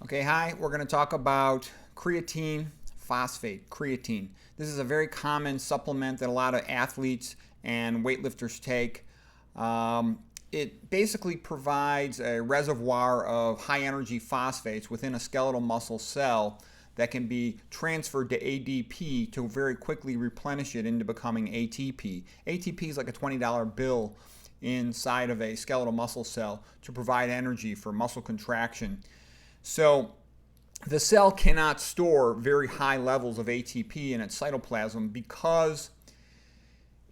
Okay, hi, we're going to talk about creatine phosphate, creatine. This is a very common supplement that a lot of athletes and weightlifters take. It basically provides a reservoir of high energy phosphates within a skeletal muscle cell that can be transferred to ADP to very quickly replenish it into becoming ATP. ATP is like a $20 bill inside of a skeletal muscle cell to provide energy for muscle contraction. So the cell cannot store very high levels of ATP in its cytoplasm because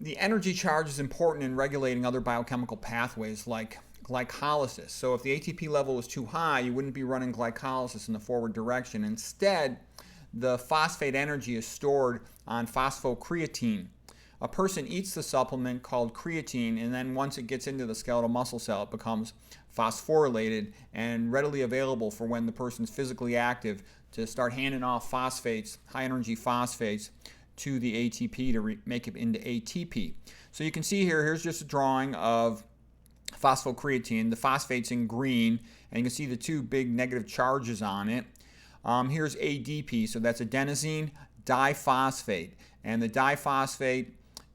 the energy charge is important in regulating other biochemical pathways like glycolysis. So if the ATP level is too high, you wouldn't be running glycolysis in the forward direction. Instead, the phosphate energy is stored on phosphocreatine. A person eats the supplement called creatine, and then once it gets into the skeletal muscle cell, it becomes phosphorylated and readily available for when the person's physically active to start handing off phosphates, high energy phosphates, to the ATP to make it into ATP. So you can see here's just a drawing of phosphocreatine. The phosphate's in green, and you can see the two big negative charges on it. Here's ADP, so that's adenosine diphosphate, and the diphosphate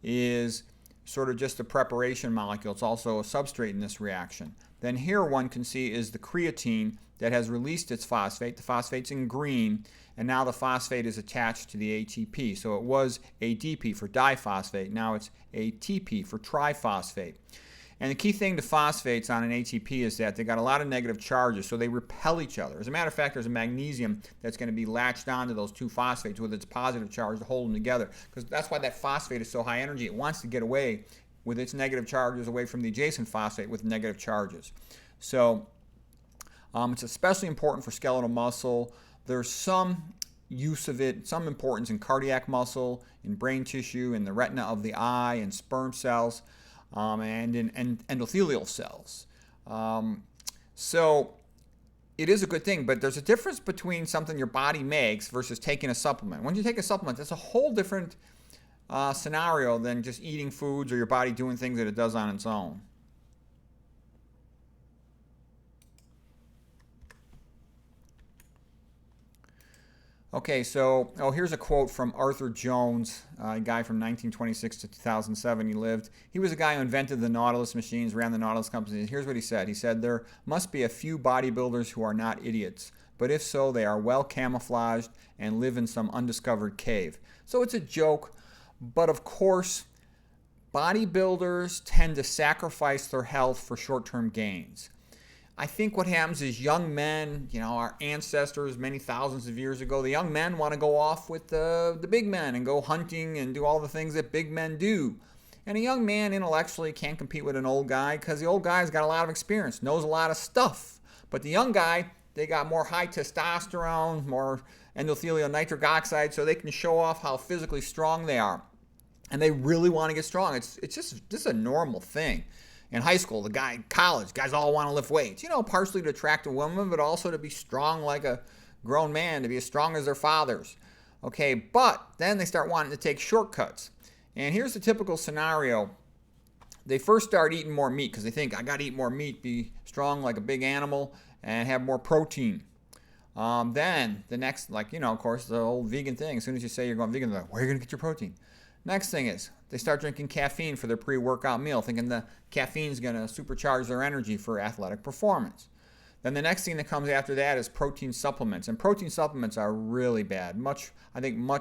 is sort of just a preparation molecule. It's also a substrate in this reaction. Then here one can see is the creatine that has released its phosphate. The phosphate's in green, and now the phosphate is attached to the ATP. So it was ADP for diphosphate. Now it's ATP for triphosphate. And the key thing to phosphates on an ATP is that they got a lot of negative charges, so they repel each other. As a matter of fact, there's a magnesium that's going to be latched onto those two phosphates with its positive charge to hold them together, because that's why that phosphate is so high energy. It wants to get away with its negative charges away from the adjacent phosphate with negative charges. So it's especially important for skeletal muscle. There's some use of it, some importance in cardiac muscle, in brain tissue, in the retina of the eye, in sperm cells, and in endothelial cells. So it is a good thing, but there's a difference between something your body makes versus taking a supplement. When you take a supplement, that's a whole different scenario than just eating foods or your body doing things that it does on its own. Okay, so here's a quote from Arthur Jones, a guy from 1926 to 2007. He lived. He was a guy who invented the Nautilus machines, ran the Nautilus company. Here's what he said. He said, "There must be a few bodybuilders who are not idiots, but if so, they are well camouflaged and live in some undiscovered cave." So it's a joke, but of course, bodybuilders tend to sacrifice their health for short-term gains. I think what happens is young men, our ancestors many thousands of years ago, the young men want to go off with the big men and go hunting and do all the things that big men do. And a young man intellectually can't compete with an old guy because the old guy's got a lot of experience, knows a lot of stuff. But the young guy, they got more high testosterone, more endothelial nitric oxide, so they can show off how physically strong they are. And they really want to get strong. It's just a normal thing. In high school, college, guys all want to lift weights, partially to attract a woman, but also to be strong like a grown man, to be as strong as their fathers. Okay, but then they start wanting to take shortcuts. And here's the typical scenario. They first start eating more meat because they think, I got to eat more meat, be strong like a big animal, and have more protein. Then the next, of course, the old vegan thing. As soon as you say you're going vegan, they're like, where are you going to get your protein? Next thing is they start drinking caffeine for their pre-workout meal, thinking the caffeine is going to supercharge their energy for athletic performance. Then the next thing that comes after that is protein supplements. And protein supplements are really bad, much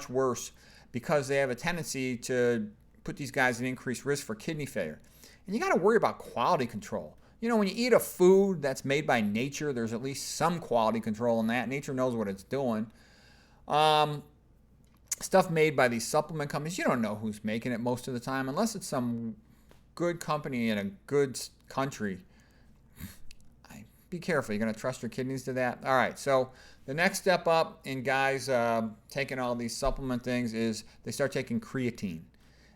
worse, because they have a tendency to put these guys at increased risk for kidney failure. And you got to worry about quality control. When you eat a food that's made by nature, there's at least some quality control in that. Nature knows what it's doing. Stuff made by these supplement companies, you don't know who's making it most of the time, unless it's some good company in a good country. Be careful. You're going to trust your kidneys to that? All right, so the next step up in guys taking all these supplement things is they start taking creatine.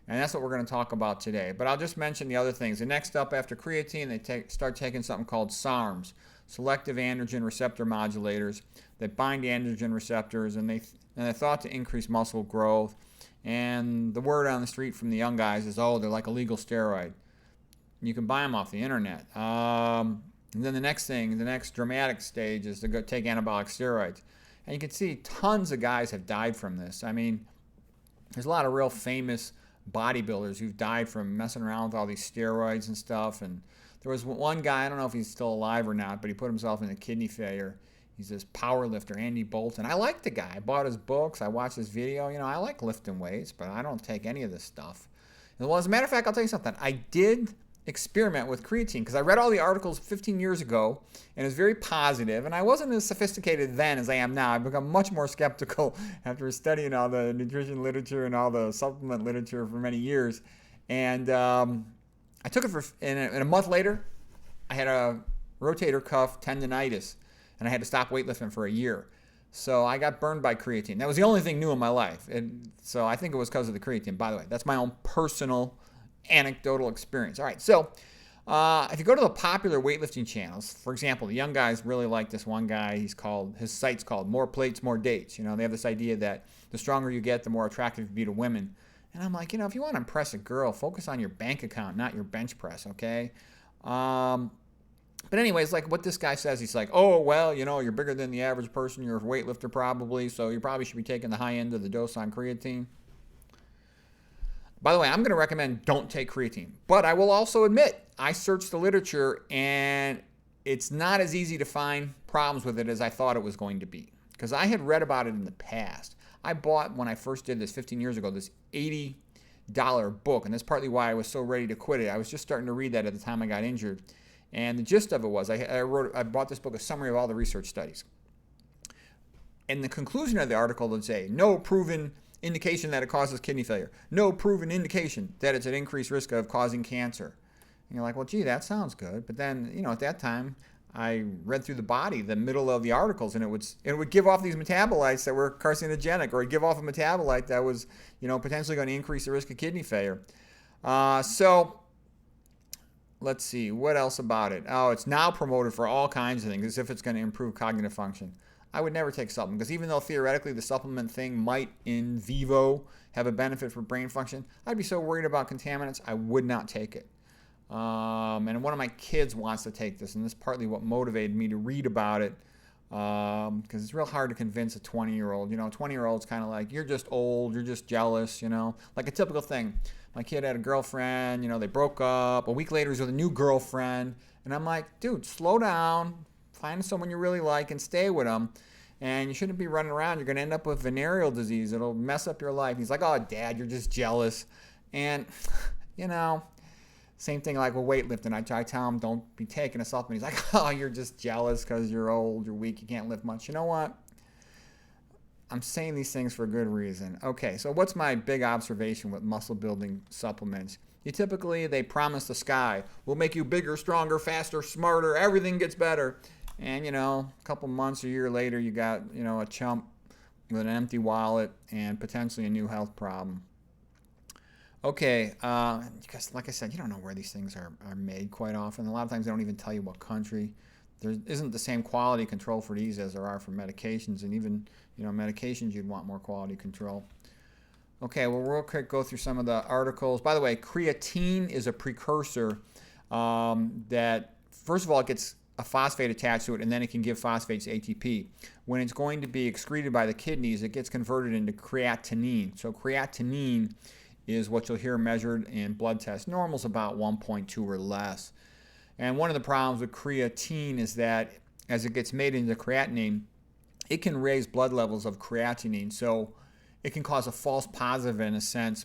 And that's what we're going to talk about today. But I'll just mention the other things. The next up after creatine, they start taking something called SARMs, selective androgen receptor modulators, that bind androgen receptors, and they're thought to increase muscle growth. And the word on the street from the young guys is, they're like a legal steroid. You can buy them off the internet. And then the next thing, the next dramatic stage is to go take anabolic steroids. And you can see tons of guys have died from this. I mean, there's a lot of real famous bodybuilders who've died from messing around with all these steroids and stuff. And there was one guy, I don't know if he's still alive or not, but he put himself into kidney failure. He's this power lifter, Andy Bolton. I like the guy. I bought his books. I watched his video. You know, I like lifting weights, but I don't take any of this stuff. And well, as a matter of fact, I'll tell you something. I did experiment with creatine because I read all the articles 15 years ago and it was very positive, and I wasn't as sophisticated then as I am now. I've become much more skeptical after studying all the nutrition literature and all the supplement literature for many years. And I took it and a month later I had a rotator cuff tendonitis and I had to stop weightlifting for a year. So I got burned by creatine. That was the only thing new in my life. And so I think it was because of the creatine. By the way, that's my own personal anecdotal experience. All right, so if you go to the popular weightlifting channels, for example, the young guys really like this one guy. His site's called More Plates, More Dates. You know, they have this idea that the stronger you get, the more attractive you be to women. And I'm like, you know, if you want to impress a girl, focus on your bank account, not your bench press, okay? But anyways, like what this guy says, he's like, oh, well, you know, you're bigger than the average person. You're a weightlifter probably, so you probably should be taking the high end of the dose on creatine. By the way, I'm going to recommend don't take creatine. But I will also admit, I searched the literature, and it's not as easy to find problems with it as I thought it was going to be. Because I had read about it in the past. I bought, when I first did this 15 years ago, this $80 book. And that's partly why I was so ready to quit it. I was just starting to read that at the time I got injured. And the gist of it was, I bought this book, a summary of all the research studies. And the conclusion of the article would say, no proven indication that it causes kidney failure. No proven indication that it's an increased risk of causing cancer. And you're like, well, gee, that sounds good. But then, you know, at that time, I read through the middle of the articles, and it would give off these metabolites that were carcinogenic, or it'd give off a metabolite that was, you know, potentially going to increase the risk of kidney failure. So let's see, what else about it? Oh, it's now promoted for all kinds of things, as if it's going to improve cognitive function. I would never take a supplement, because even though theoretically the supplement thing might in vivo have a benefit for brain function, I'd be so worried about contaminants, I would not take it. And one of my kids wants to take this, and this is partly what motivated me to read about it, because it's real hard to convince a 20-year-old. You know, a 20-year-old's kind of like, you're just old, you're just jealous, you know, like a typical thing. My kid had a girlfriend, you know, they broke up. A week later, he's with a new girlfriend. And I'm like, dude, slow down. Find someone you really like and stay with them. And you shouldn't be running around. You're going to end up with venereal disease. It'll mess up your life. He's like, oh, Dad, you're just jealous. And, you know, same thing like with weightlifting. I tell him, don't be taking a supplement. He's like, oh, you're just jealous because you're old, you're weak, you can't lift much. You know what? I'm saying these things for a good reason. Okay, so what's my big observation with muscle building supplements? They promise the sky. We'll make you bigger, stronger, faster, smarter. Everything gets better. And, you know, a couple months or a year later, you got, you know, a chump with an empty wallet and potentially a new health problem. Okay, because like I said, you don't know where these things are made quite often. A lot of times they don't even tell you what country. There isn't the same quality control for these as there are for medications, and even, you know, medications you'd want more quality control. Okay, well, real quick, go through some of the articles. By the way, creatine is a precursor that, first of all, it gets a phosphate attached to it, and then it can give phosphates ATP. When it's going to be excreted by the kidneys, it gets converted into creatinine. So creatinine is what you'll hear measured in blood tests. Normal's about 1.2 or less. And one of the problems with creatine is that as it gets made into creatinine, it can raise blood levels of creatinine. So it can cause a false positive, in a sense,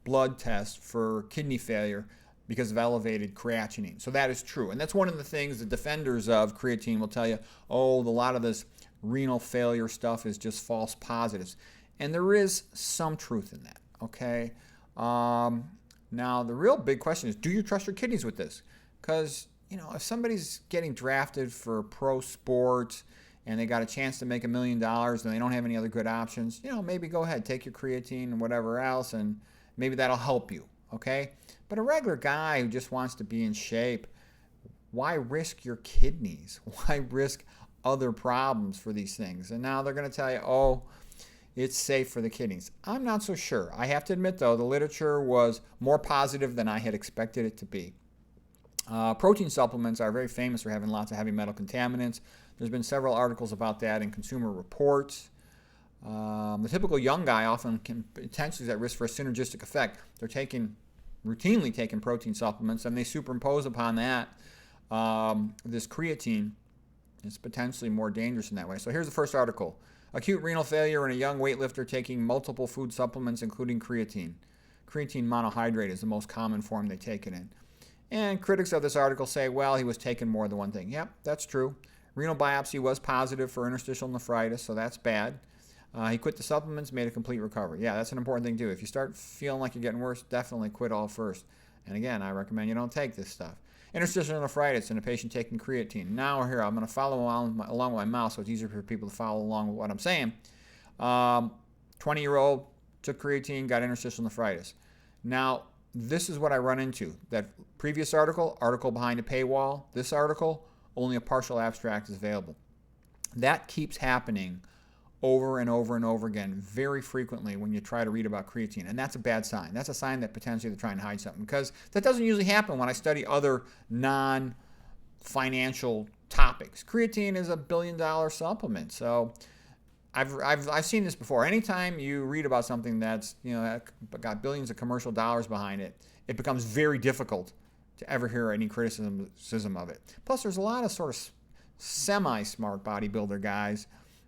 blood test for kidney failure because of elevated creatinine. So that is true. And that's one of the things the defenders of creatine will tell you, oh, a lot of this renal failure stuff is just false positives. And there is some truth in that, okay? Now, the real big question is, do you trust your kidneys with this? Because, you know, if somebody's getting drafted for pro sports and they got a chance to make $1 million and they don't have any other good options, you know, maybe go ahead, take your creatine and whatever else, and maybe that'll help you, okay? But a regular guy who just wants to be in shape, why risk your kidneys? Why risk other problems for these things? And now they're going to tell you, oh, it's safe for the kidneys. I'm not so sure. I have to admit, though, the literature was more positive than I had expected it to be. Protein supplements are very famous for having lots of heavy metal contaminants. There's been several articles about that in Consumer Reports. The typical young guy often can potentially is at risk for a synergistic effect. They're routinely taking protein supplements, and they superimpose upon that this creatine. It's potentially more dangerous in that way. So here's the first article. Acute renal failure in a young weightlifter taking multiple food supplements, including creatine. Creatine monohydrate is the most common form they take it in. And critics of this article say, well, he was taking more than one thing. Yep, that's true. Renal biopsy was positive for interstitial nephritis, so that's bad. He quit the supplements, made a complete recovery. Yeah, that's an important thing too. If you start feeling like you're getting worse, definitely quit all first. And again, I recommend you don't take this stuff. Interstitial nephritis in a patient taking creatine. Now here, I'm going to follow along with my mouse so it's easier for people to follow along with what I'm saying. 20-year-old took creatine, got interstitial nephritis. Now, this is what I run into. That previous article behind a paywall, this article, only a partial abstract is available. That keeps happening over and over and over again very frequently when you try to read about creatine. And that's a bad sign. That's a sign that potentially they're trying to hide something, because that doesn't usually happen when I study other non-financial topics. Creatine is $1 billion supplement. So I've seen this before. Anytime you read about something that's got billions of commercial dollars behind it, it becomes very difficult to ever hear any criticism of it. Plus, there's a lot of sort of semi-smart bodybuilder guys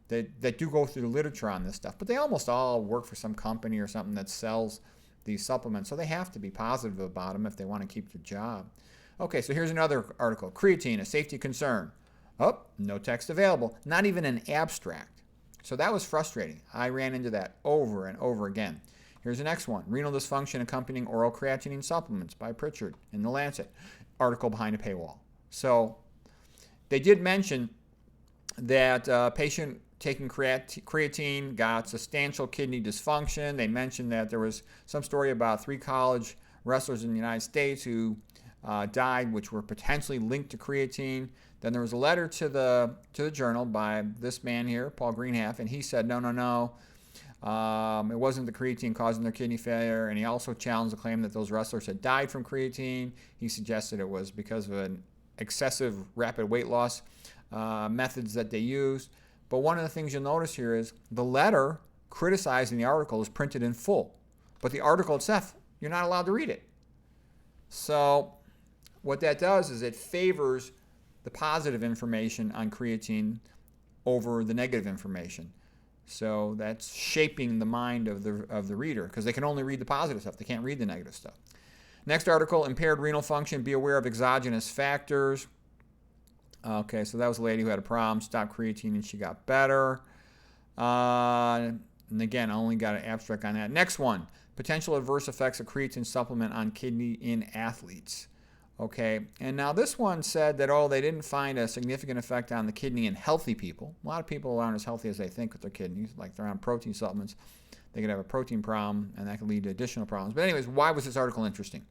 that do go through the literature on this stuff, but they almost all work for some company or something that sells these supplements, so they have to be positive about them if they want to keep their job. Okay, so here's another article. Creatine, a safety concern. Oh, no text available. Not even an abstract. So that was frustrating. I ran into that over and over again. Here's the next one. Renal dysfunction accompanying oral creatinine supplements by Pritchard in The Lancet. Article behind a paywall. So they did mention that a patient taking creatine got substantial kidney dysfunction. They mentioned that there was some story about 3 college wrestlers in the United States who died, which were potentially linked to creatine. Then there was a letter to the journal by this man here, Paul Greenhalgh, and he said, no, it wasn't the creatine causing their kidney failure, and he also challenged the claim that those wrestlers had died from creatine. He suggested it was because of an excessive rapid weight loss methods that they used. But one of the things you'll notice here is the letter criticizing the article is printed in full, but the article itself, you're not allowed to read it. So what that does is it favors the positive information on creatine over the negative information. So that's shaping the mind of the reader, because they can only read the positive stuff. They can't read the negative stuff. Next article, impaired renal function. Be aware of exogenous factors. Okay, so that was a lady who had a problem, stopped creatine, and she got better. And again, I only got an abstract on that. Next one, potential adverse effects of creatine supplement on kidney in athletes. Okay, and now this one said that, they didn't find a significant effect on the kidney in healthy people. A lot of people aren't as healthy as they think with their kidneys, like they're on protein supplements. They could have a protein problem, and that could lead to additional problems. But anyways, why was this article interesting?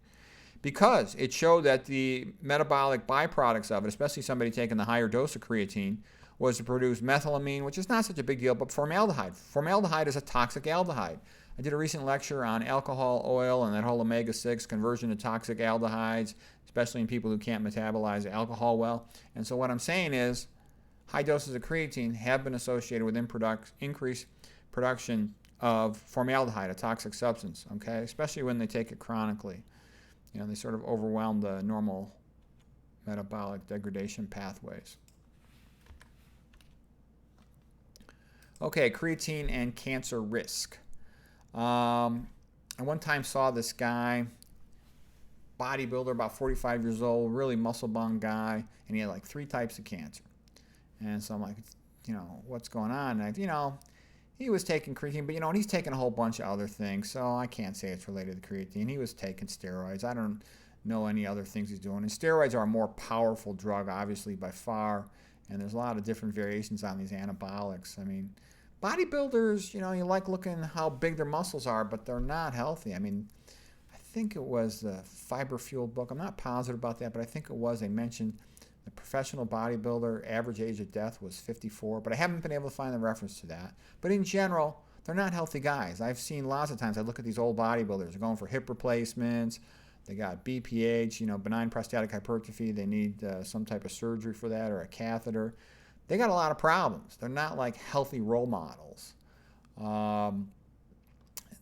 Because it showed that the metabolic byproducts of it, especially somebody taking the higher dose of creatine, was to produce methylamine, which is not such a big deal, but formaldehyde. Formaldehyde is a toxic aldehyde. I did a recent lecture on alcohol, oil, and that whole omega-6 conversion to toxic aldehydes, especially in people who can't metabolize alcohol well. And so what I'm saying is high doses of creatine have been associated with increased production of formaldehyde, a toxic substance, okay, especially when they take it chronically. They sort of overwhelm the normal metabolic degradation pathways. Okay, creatine and cancer risk. I one time saw this guy, bodybuilder, about 45 years old, really muscle-bound guy, and he had like 3 types of cancer. And so I'm like, what's going on? And he was taking creatine, but and he's taking a whole bunch of other things, so I can't say it's related to creatine. He was taking steroids. I don't know any other things he's doing. And steroids are a more powerful drug, obviously, by far, and there's a lot of different variations on these anabolics. I mean, bodybuilders, you like looking how big their muscles are, but they're not healthy. I mean, I think it was the Fiber Fueled book. I'm not positive about that, but I think it was. They mentioned the professional bodybuilder average age of death was 54, but I haven't been able to find the reference to that. But in general, they're not healthy guys. I've seen lots of times, I look at these old bodybuilders, they're going for hip replacements, They got BPH, benign prostatic hypertrophy. They need some type of surgery for that or a catheter. They got a lot of problems. They're not like healthy role models.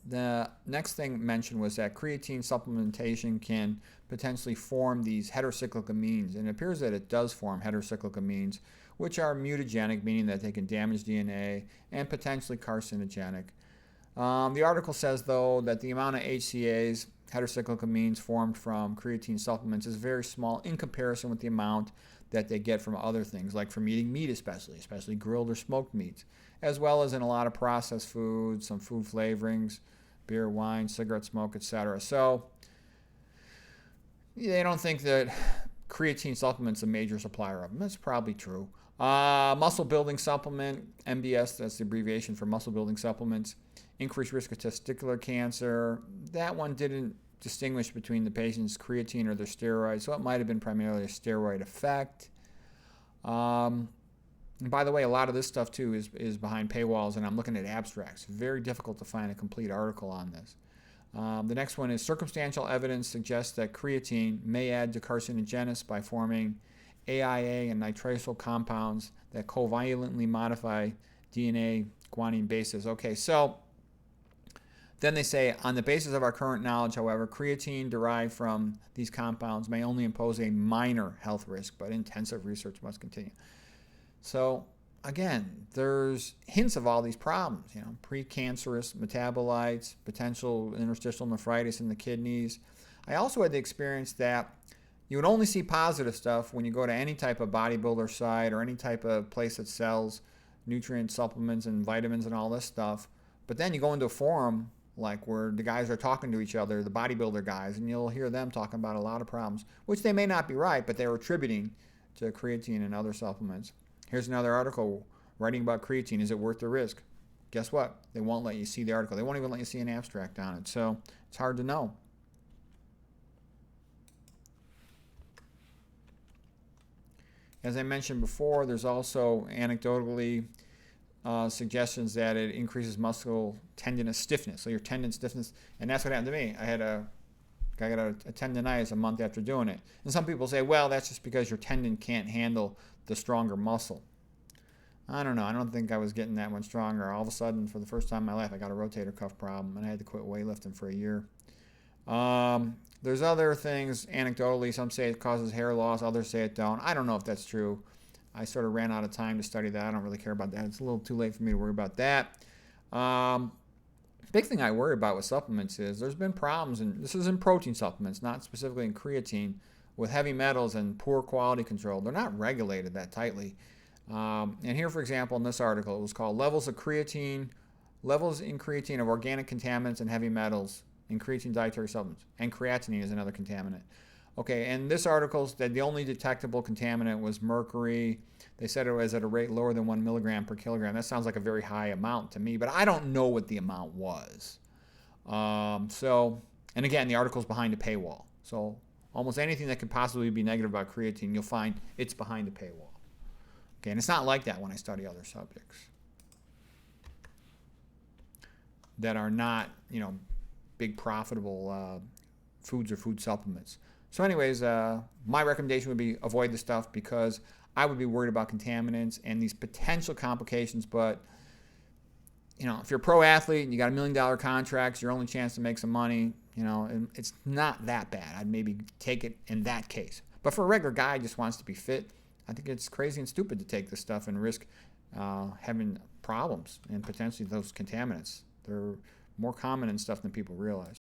The next thing mentioned was that creatine supplementation can potentially form these heterocyclic amines, and it appears that it does form heterocyclic amines, which are mutagenic, meaning that they can damage DNA, and potentially carcinogenic. The article says, though, that the amount of HCAs, heterocyclic amines, formed from creatine supplements is very small in comparison with the amount that they get from other things, like from eating meat especially grilled or smoked meats, as well as in a lot of processed foods, some food flavorings, beer, wine, cigarette smoke, etc. So they don't think that creatine supplement's a major supplier of them. That's probably true. Muscle building supplement, MBS, that's the abbreviation for muscle building supplements, increased risk of testicular cancer. That one didn't distinguish between the patient's creatine or their steroids, so it might have been primarily a steroid effect. And by the way, a lot of this stuff too is behind paywalls, and I'm looking at abstracts. Very difficult to find a complete article on this. The next one is circumstantial evidence suggests that creatine may add to carcinogenesis by forming AIA and nitrosyl compounds that covalently modify DNA guanine bases. Okay, so then they say, on the basis of our current knowledge, however, creatine derived from these compounds may only impose a minor health risk, but intensive research must continue. So again, there's hints of all these problems, precancerous metabolites, potential interstitial nephritis in the kidneys. I also had the experience that you would only see positive stuff when you go to any type of bodybuilder site or any type of place that sells nutrient supplements and vitamins and all this stuff. But then you go into a forum like where the guys are talking to each other, the bodybuilder guys, and you'll hear them talking about a lot of problems, which they may not be right, but they're attributing to creatine and other supplements. Here's another article writing about creatine. Is it worth the risk? Guess what? They won't let you see the article. They won't even let you see an abstract on it. So it's hard to know. As I mentioned before, there's also anecdotally suggestions that it increases muscle tendinous stiffness. So your tendon stiffness, and that's what happened to me. I got a tendonitis a month after doing it. And some people say, well, that's just because your tendon can't handle the stronger muscle. I don't know. I don't think I was getting that much stronger. All of a sudden, for the first time in my life, I got a rotator cuff problem, and I had to quit weightlifting for a year. There's other things, anecdotally, some say it causes hair loss, others say it don't. I don't know if that's true. I sort of ran out of time to study that. I don't really care about that. It's a little too late for me to worry about that. Big thing I worry about with supplements is there's been problems, and this is in protein supplements, not specifically in creatine, with heavy metals and poor quality control. They're not regulated that tightly. And here, for example, in this article, it was called Levels in Creatine of Organic Contaminants and Heavy Metals in Creatine Dietary Supplements. And creatinine is another contaminant. Okay, and this article said the only detectable contaminant was mercury. They said it was at a rate lower than 1 milligram per kilogram. That sounds like a very high amount to me, but I don't know what the amount was. And again, the article's behind a paywall. So almost anything that could possibly be negative about creatine, you'll find it's behind a paywall. Okay, and it's not like that when I study other subjects that are not, big profitable foods or food supplements. So anyways, my recommendation would be avoid the stuff because I would be worried about contaminants and these potential complications. But, if you're a pro athlete and you got $1 million contracts, your only chance to make some money, it's not that bad. I'd maybe take it in that case. But for a regular guy who just wants to be fit, I think it's crazy and stupid to take this stuff and risk having problems and potentially those contaminants. They're more common in stuff than people realize.